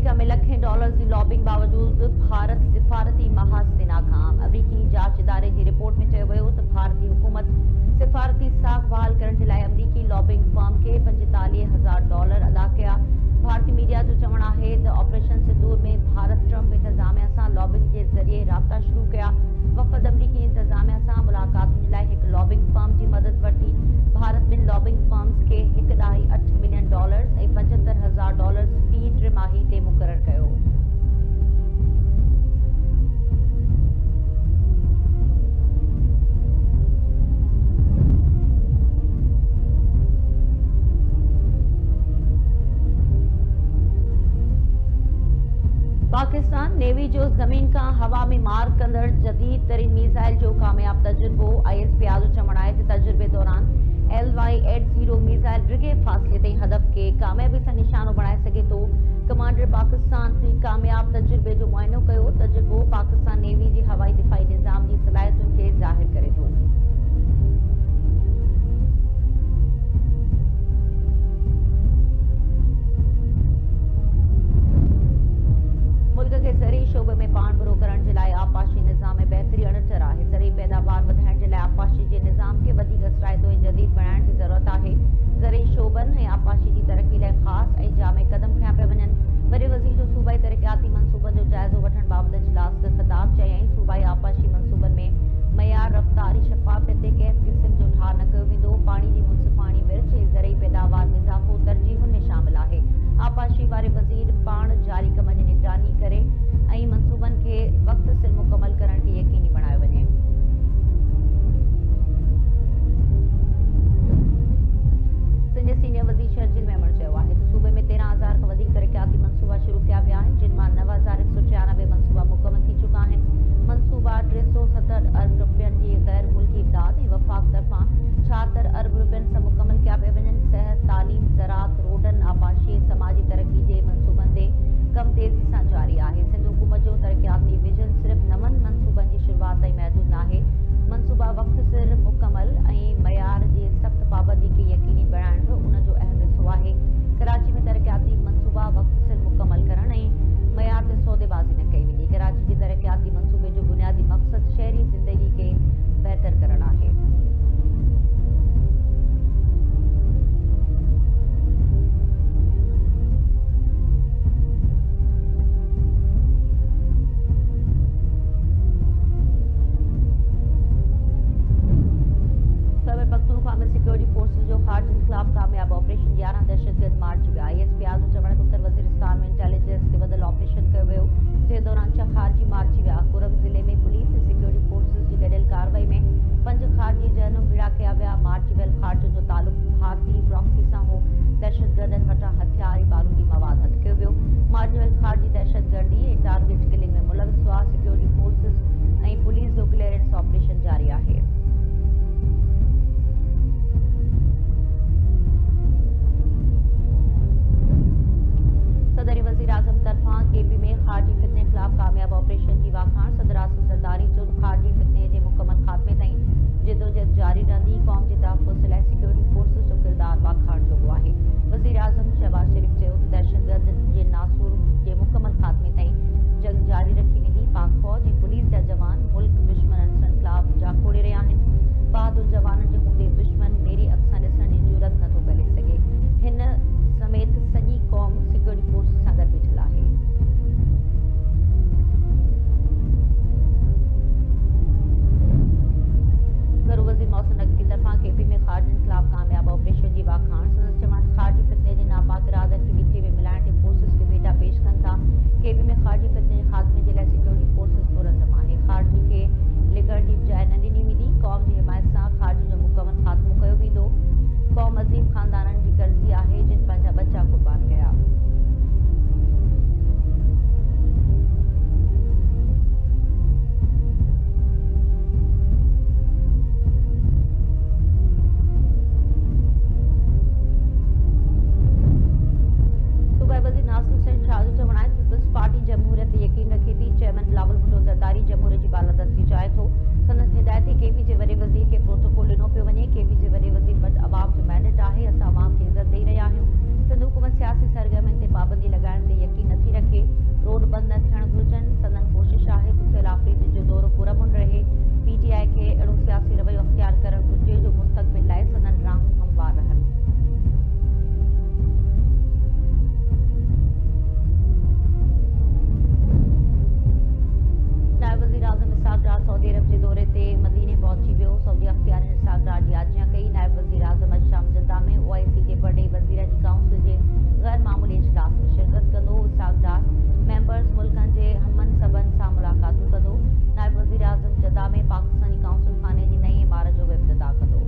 अमरीका में लखें डॉलर की लॉबिंग बावजूद भारत सिफारती महाज से नाकाम। अमरीकी जांच इदारे की रिपोर्ट में चयो वियो त भारतीय हुकूमत सिफारती साख बहाल करण जे लाइ अमरीकी लॉबिंग फर्म के $45,000 अदा कया। भारतीय मीडिया जो चवण आहे त ऑपरेशन सिंदूर में भारत ट्रंप इंतजामिया सां लॉबिंग के ज़रिए राब्ता शुरू कया। वफ़द अमरीकी इंतजामिया सां मुलाक़ातुनि जे लाइ हिकु लॉबिंग फर्म की मदद वरिती। भारत ॿिनि लॉबिंग फर्म्स खे $1.8 मिलियन ऐं $75,000 फी टिमाही ते मुक़ररु कयो। पाकिस्तान नेवी जो ज़मीन का हवा में मार कंदड़ जदीद तरीन मिसाइल जो कामयाब तजुर्बो। ISPR जो चवण आहे त तजुर्बे दौरान LY-80 मिसाइल डिघे फ़ासिले ते हदफ के कामयाबी सां निशानो बणाए सघे थो। कमांडर पाकिस्तान कामयाब तजुर्बे जो मुआइनो कयो। तजुर्बो पाकिस्तान नेवी जी हवाई दिफ़ाई निज़ाम जी सलाहियतुनि खे ज़ाहिर करे थो। मुल्क के ज़रई शोबे में पाण भरो करण जे लाइ आपाशी निज़ाम में बहितरी अणटर आहे। ज़रई पैदावार वधाइण जे लाइ आपाशी जे निज़ाम खे वधीक सराइतो ऐं जदीद बणाइण जी ज़रूरत आहे। ज़रई शोबनि ऐं आपाशी जी तरक़ी लाइ ख़ासि ऐं जामे क़दम खयां पिया वञनि। वॾे वज़ीर जो सूबाई तरक़ियाती मनसूबनि जो जाइज़ो वठण बाबति इजलास खे ख़िताब चयाईं। सूबाई आपाशी मनसूबनि में मयार रफ़्तारी शफ़ाफ़ियत ते कंहिं क़िस्म जो ठाह न कयो वेंदो। पाणी जी मुंसिफ़ाणी विर्छ ऐं ज़रई पैदावार में इज़ाफ़ो तरजीहुनि में शामिल आहे। आपाशी वारे वज़ीर पाण जारी कम जी निगरानी करे ऐं मनसूबनि खे वक़्त सिर मुकमल करण खे यकीनी बणायो वञे। सिंध जे सीनियर वज़ीर शर्जील मेमण चयो आहे त सूबे में 13,000 खां वधीक तरक़ियाती मनसूबा शुरू कया विया आहिनि, जिन मां 9,196 मनसूबा मुकमल थी चुका आहिनि। मनसूबा 370 अरब रुपयनि जी गैर मुल्की इमदाद ऐं वफ़ाक़ तरफ़ां 76 अरब रुपयनि सां मुकमल कया पिया वञनि। सिहत, तालीम, ज़राअत, रोडनि, आपाशी ऐं समाजी तरक़ी जे मनसूबनि ते कम तेज़ी सां जारी आहे। सिंध हुकूमत जो तरक़ियाती विजन सिर्फ़ नवनि मनसूबनि जी शुरूआत ताईं महदूद नाहे। मनसूबा वक़्त सिर मुकमल ऐं मयार जी सख़्त पाबंदी खे यकीनी बणाइण बि उन जो अहम हिस्सो आहे। कराची में तरक़ियाती मनसूबा वक़्त सिर मुकमल करण ऐं मयार ते सौदेबाज़ी न कई वेंदी। कराची जे तरक़ियाती मनसूबे जो बुनियादी मक़सद शहरी ज़िंदगी खे बहितर करणु आहे। सिक्योरिटी फोर्सेस जो ख़ारजी ख़िलाफ़ कामयाब ऑपरेशन 11 दहशतगर्द मार चुका। ISPR जो चवण त उत्तर वज़ीरिस्तान में इंटेलिजेंस के बदल ऑपरेशन कयो वियो, जंहिं दौरान 6 ख़ारजी मार विया। कुरब ज़िले में पुलिस ऐं सिक्योरिटी फोर्सेस जी गॾियल कार्रवाई में 5 ख़ारजी जहनुम भीड़ा कया विया। मार्च वियल ख़ारजियुनि जो तालुक भारतीय प्रॉक्सी सां हो। दहशतगर्दनि वटां हथियार ऐं बारूदी मवाद हथ कयो वियो। मार्च वियल ख़ारजी दहशतगर्दी ऐं टारगेट किलिंग में मुलविस हुआ। सिक्योरिटी फोर्सेस ऐं पुलिस जो क्लियरेंस ऑपरेशन जारी आहे। सदर वज़ीर आज़म तरफ़ां KP में ख़ारजी फितने ख़िलाफ़ कामयाब ऑपरेशन जी वाखाण। सदर आज़म ज़रदारी जो ख़ारजी फितने जे मुकम्मल ख़ात्मे ताईं जिदोजहद जारी रहंदी। क़ौम जे तहफ़्फ़ुज़ लाइ सिक्योरिटी फोर्सेस जो किरदार वाखाण जोॻो आहे। वज़ीर आज़म शहबाज शरीफ़ चयो त दहशतगर्द जे नासूर जे मुकम्मल ख़ात्मे ताईं जंग जारी रखी वेंदी। पाक फ़ौज ऐं पुलिस जा जवान मुल्क दुश्मननि ख़िलाफ़ जाखोड़े रहिया आहिनि। बहादुर जवाननि जे हूंदे दुश्मन मेरे अक्सां ॾिसण जी ज़रूरत नथो करे सघे। हिन समेत सॼी क़ौम सिक्योरिटी फोर्स सां गॾु बीठल आहे। घरू वज़ीर मौसम नक़वी की तरफ़ां KP में ख़ारजियुनि ख़िलाफ़ कामयाब ऑपरेशन जी वाखाण। संदसि चवण ख़ारजी फितने जे नापाक इरादनि खे मिटी में मिलाइण ते फोर्सेस खे भेटा पेश कनि था। KP में ख़ारजी फितने जे ख़ात्मे जे लाइ सिक्योरिटी फोर्सेस पुरज़म आहे। ख़ारजी खे लिकण जी जाइ न ॾिनी वेंदी। क़ौम जी हिमायत सां ख़ारजियुनि जो मुकमल ख़ात्मो कयो वेंदो। क़ौम अज़ीम ख़ानदाननि जी कर्ज़ी आहे, जिन पंहिंजा बचा क़ुर्बान कया। सिंध हुकूमत सियासी सरगर्मियुनि ते पाबंदी लॻाइण ते यकीन नथी रखे। रोड बंदि न थियण घुरिजनि। संदन कोशिश आहे त सियल आफ़रीदी जो दौरो पुरअमन रहे। पीटीआई खे अहिड़ो सियासी रवैयो अख़्तियार करणु घुरिजे जो मुस्तक़बिल लाइ संदन राहूं हमवार रहनि। नायब वज़ीर आज़म इसहाक़ डार सऊदी अरब जे दौरे ते मदीने पहुची वियो। सऊदी अख़्तियारनि इसहाक़ डार जी आजियां कई। नायब वज़ीर आज़म अॼु शाम जद्दा में OIC जे बड़े वज़ीर जी काउंसिल जे गैर मामूली इजलास में शिरकत कंदो। इसहाक़ डार मेंबर्स मुल्कनि जे हमन सबनि सां मुलाक़ातूं कंदो। नायब वज़ीर आज़म जद्दा में पाकिस्तानी काउंसिल खाने जी नई इमारत जो बि इफ्तिताह कंदो।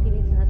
9 થી 20